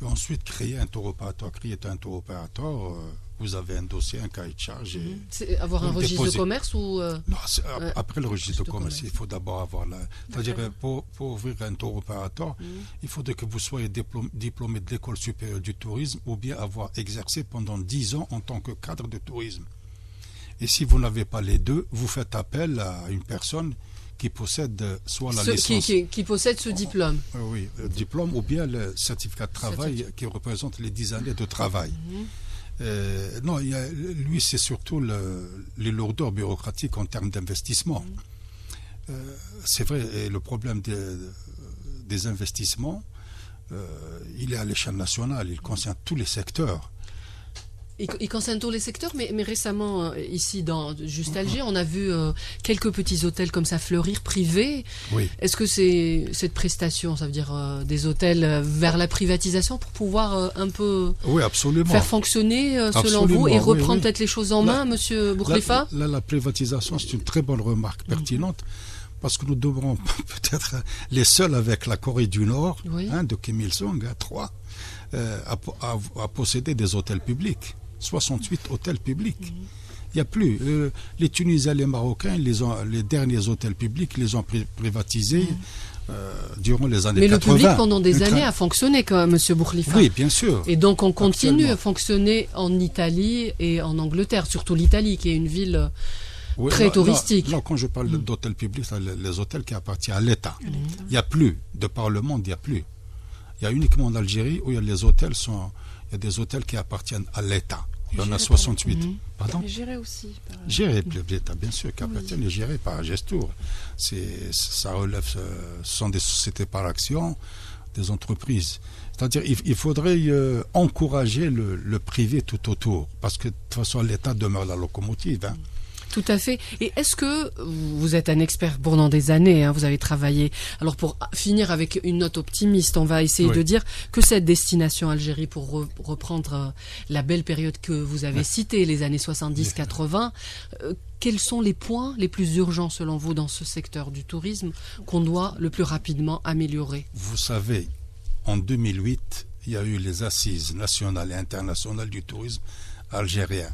et ensuite créer un tour opérateur. Vous avez un dossier, un cahier de charge. C'est avoir un registre de commerce ou Non, après le registre de commerce, il faut d'abord avoir c'est-à-dire pour ouvrir un tour opérateur, il faudrait que vous soyez diplômé de l'école supérieure du tourisme ou bien avoir exercé pendant 10 ans en tant que cadre de tourisme. Et si vous n'avez pas les deux, vous faites appel à une personne qui possède soit la licence... Qui possède ce diplôme. Oui, le diplôme ou bien le certificat de travail qui représente les 10 années de travail. Non, lui, c'est surtout les lourdeurs bureaucratiques en termes d'investissement. C'est vrai, et le problème des investissements, il est à l'échelle nationale, il concerne tous les secteurs. Et concernant tous les secteurs, mais récemment, ici, dans juste Alger, on a vu quelques petits hôtels comme ça fleurir, privés. Oui. Est-ce que c'est cette prestation, ça veut dire des hôtels vers la privatisation pour pouvoir un peu faire fonctionner, selon vous, et reprendre peut-être les choses en main, Monsieur Bourkhlifa? La privatisation, c'est une très bonne remarque pertinente, parce que nous devrons peut-être les seuls avec la Corée du Nord, de Kim Il-sung, 3, à posséder des hôtels publics. 68 hôtels publics. Il n'y a plus. Les Tunisiens, les Marocains, les derniers hôtels publics, les ont privatisés durant les années 80. Mais le public, pendant des années, a fonctionné quand même, M. Bourkhlifa. Oui, bien sûr. Et donc, on continue à fonctionner en Italie et en Angleterre, surtout l'Italie, qui est une ville très touristique. Là, quand je parle d'hôtels publics, c'est les hôtels qui appartiennent à l'État. Il n'y a plus. De par le monde, il n'y a plus. Il y a uniquement en Algérie où il y a des hôtels qui appartiennent à l'État. Il y en a 68. Pardon? Gérés aussi. Gérés, l'État, bien sûr, qui appartiennent et gérés par Gestour. Ça relève, ce sont des sociétés par action, des entreprises. C'est-à-dire il faudrait encourager le privé tout autour, parce que de toute façon, l'État demeure la locomotive. Tout à fait. Et est-ce que vous êtes un expert pendant des années, vous avez travaillé. Alors pour finir avec une note optimiste, on va essayer de dire que cette destination Algérie, pour reprendre la belle période que vous avez citée, les années 70-80, quels sont les points les plus urgents selon vous dans ce secteur du tourisme qu'on doit le plus rapidement améliorer? Vous savez, en 2008, il y a eu les assises nationales et internationales du tourisme algérien,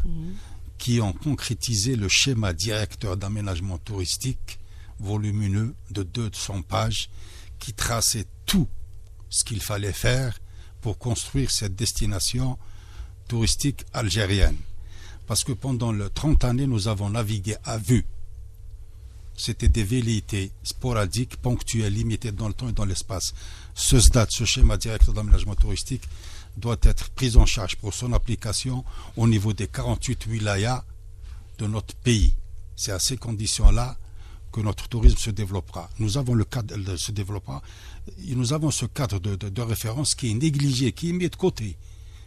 qui ont concrétisé le schéma directeur d'aménagement touristique volumineux de 200 pages qui traçait tout ce qu'il fallait faire pour construire cette destination touristique algérienne. Parce que pendant 30 années, nous avons navigué à vue. C'était des velléités sporadiques, ponctuelles, limitées dans le temps et dans l'espace. Ce schéma directeur d'aménagement touristique, doit être prise en charge pour son application au niveau des 48 wilayas de notre pays. C'est à ces conditions-là que notre tourisme se développera. Nous avons le cadre de se développera. Nous avons ce cadre de référence qui est négligé, qui est mis de côté.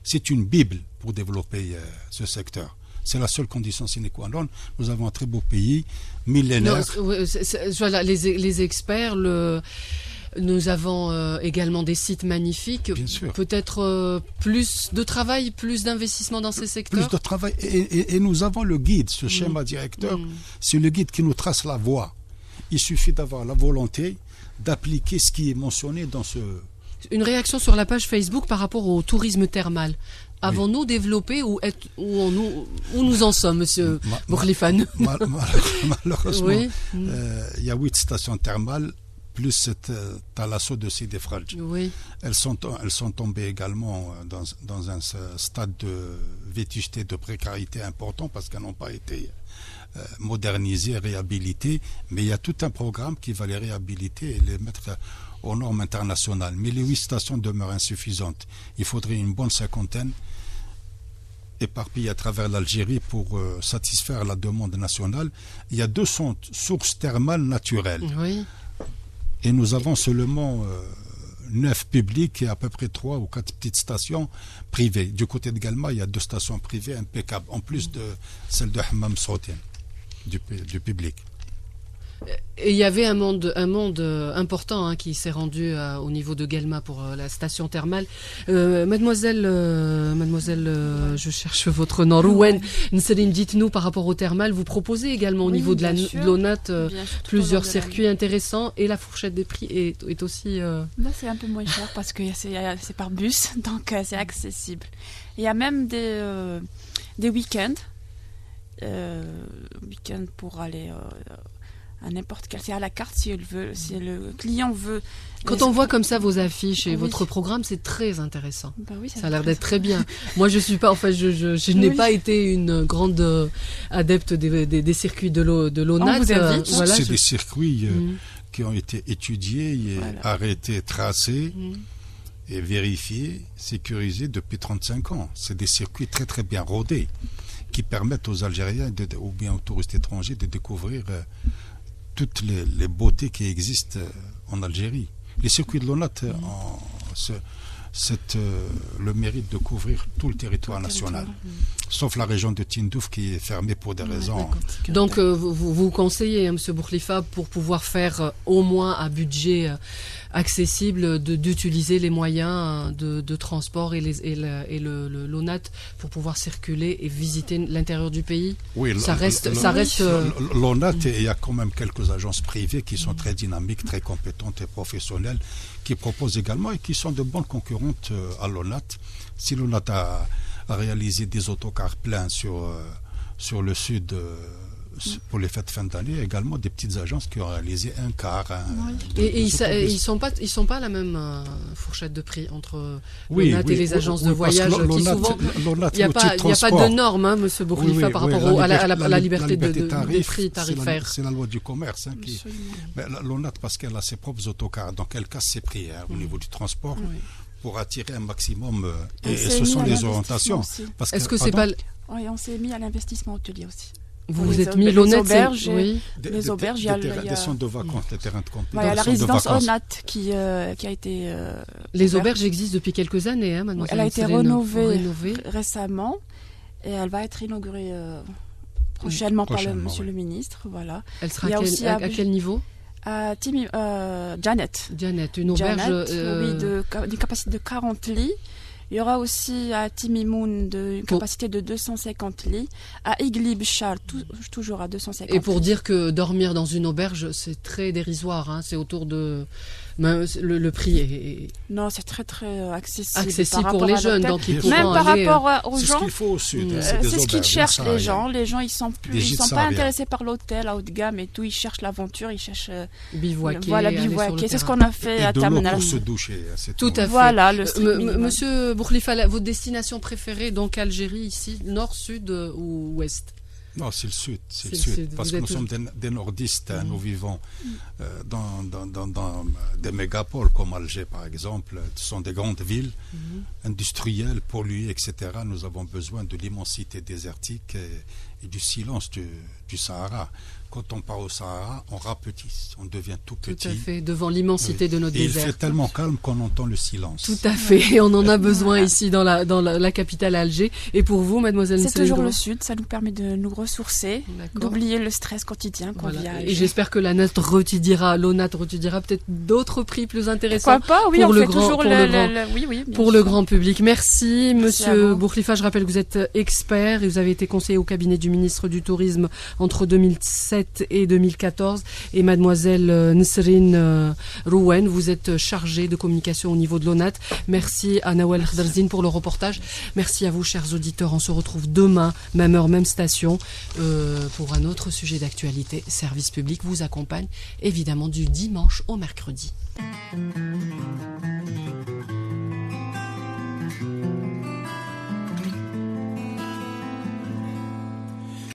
C'est une bible pour développer ce secteur. C'est la seule condition sine qua non. Nous avons un très beau pays, millénaire. Voilà, les experts, nous avons également des sites magnifiques. Peut-être plus de travail, plus d'investissement dans ces secteurs. Plus de travail. Et nous avons le guide, ce schéma directeur. C'est le guide qui nous trace la voie. Il suffit d'avoir la volonté d'appliquer ce qui est mentionné dans ce... Une réaction sur la page Facebook par rapport au tourisme thermal. Avons-nous développé ou nous en sommes, Monsieur Bourkhlifa? Malheureusement, il y a 8 stations thermales plus Talasso de Sidi Fralj. Elles sont tombées également dans un stade de vétusté, de précarité important parce qu'elles n'ont pas été modernisées, réhabilitées. Mais il y a tout un programme qui va les réhabiliter et les mettre aux normes internationales. Mais les 8 stations demeurent insuffisantes. Il faudrait une bonne 50aine éparpillées à travers l'Algérie pour satisfaire la demande nationale. Il y a 200 sources thermales naturelles. Et nous avons seulement 9 publics et à peu près 3 ou 4 petites stations privées. Du côté de Galma, il y a 2 stations privées impeccables, en plus de celle de Hammam Sautien, du public. Et il y avait un monde important qui s'est rendu au niveau de Guelma pour la station thermale. Mademoiselle, je cherche votre nom, Rouen Nserim, dites-nous par rapport au thermal, vous proposez également au niveau de l'ONAT plusieurs circuits intéressants et la fourchette des prix est aussi... C'est un peu moins cher parce que c'est par bus, donc c'est accessible. Il y a même des week-ends pour aller... à n'importe quel, c'est à la carte si le client veut. Quand on voit comme ça vos affiches et votre programme, c'est très intéressant. Ça a l'air d'être très bien. Moi, je suis pas, je n'ai pas été une grande adepte des circuits de l'ONAT. C'est des circuits qui ont été étudiés, arrêtés, tracés et vérifiés, sécurisés depuis 35 ans. C'est des circuits très très bien rodés qui permettent aux Algériens ou bien aux touristes étrangers de découvrir toutes les beautés qui existent en Algérie. Les circuits de l'ONAT le mérite de couvrir tout le territoire national, sauf la région de Tindouf qui est fermée pour des raisons. Donc vous conseillez, M. Bourkhlifa, pour pouvoir faire au moins à budget accessible, d'utiliser les moyens de transport et l'ONAT pour pouvoir circuler et visiter l'intérieur du pays. Oui, ça reste. L'ONAT, il y a quand même quelques agences privées qui sont très dynamiques, très compétentes et professionnelles, qui proposent également et qui sont de bonnes concurrentes à l'ONAT. Si l'ONAT a réalisé des autocars pleins sur le sud pour les fêtes fin d'année, il y a également des petites agences qui ont réalisé un car. Ils sont pas à la même fourchette de prix entre l'ONAT et les agences de voyage qui souvent. Il n'y a pas de normes, hein, M. Bourkhlifa, par rapport à la liberté des prix tarifaires. C'est la loi du commerce qui. L'ONAT, parce qu'elle a ses propres autocars, donc elle casse ses prix au niveau du transport. Pour attirer un maximum, et ce sont les orientations. Est-ce que c'est pas... Oui, on s'est mis à l'investissement hôtelier aussi. Vous êtes mis l'ONAT, les auberges, il y a des centres de vacances, des terrains de compétition. Il y a la résidence ONAT qui a été. Les auberges existent depuis quelques années, hein, mademoiselle. Elle a été rénovée récemment et elle va être inaugurée prochainement par monsieur le ministre. Voilà. Elle sera à quel niveau? Janet, une auberge d'une capacité de 40 lits. Il y aura aussi à Timimoun une capacité de 250 lits. À Iglib Char, toujours à 250 lits. Et pour dire que dormir dans une auberge, c'est très dérisoire. Hein, c'est autour de... Le prix est... Non, c'est très très accessible pour les jeunes. Donc même par rapport aux gens. C'est ce qu'il faut au sud. C'est ce qu'ils cherchent, les gens. Les gens, ils sont pas intéressés par l'hôtel à haut de gamme et tout. Ils cherchent l'aventure, ils cherchent bivouaquer. Voilà, bivouaquer. C'est ce qu'on a fait à Terminal. Pour se doucher. Tout à fait. Voilà, Monsieur Bourkhlifa, votre destination préférée, donc Algérie, ici, nord, sud ou ouest? Non, c'est le sud. C'est le sud. Parce que nous sommes des nordistes. Nous vivons dans des mégapoles comme Alger, par exemple. Ce sont des grandes villes industrielles, polluées, etc. Nous avons besoin de l'immensité désertique et du silence du Sahara. Quand on part au Sahara, on rapetisse, on devient tout petit. Tout à fait, devant l'immensité de notre désert. Il fait tellement calme qu'on entend le silence. Tout à fait, et on en a besoin ici dans la capitale Alger. Et pour vous, mademoiselle C'est toujours le sud, ça nous permet de nous ressourcer, d'oublier le stress quotidien qu'on vit à Alger. Et j'espère que l'ONAT retiendra peut-être d'autres prix plus intéressants. Pourquoi pas, oui, on fait toujours le grand public. Merci, monsieur Bourkhlifa. Je rappelle que vous êtes expert et vous avez été conseiller au cabinet du ministre du Tourisme entre 2007 et 2014, et mademoiselle Nesrine Rouen, vous êtes chargée de communication au niveau de l'ONAT. Merci à Nawal Khdarzine pour le reportage. Merci à vous, chers auditeurs. On se retrouve demain, même heure, même station, pour un autre sujet d'actualité. Service public vous accompagne évidemment du dimanche au mercredi.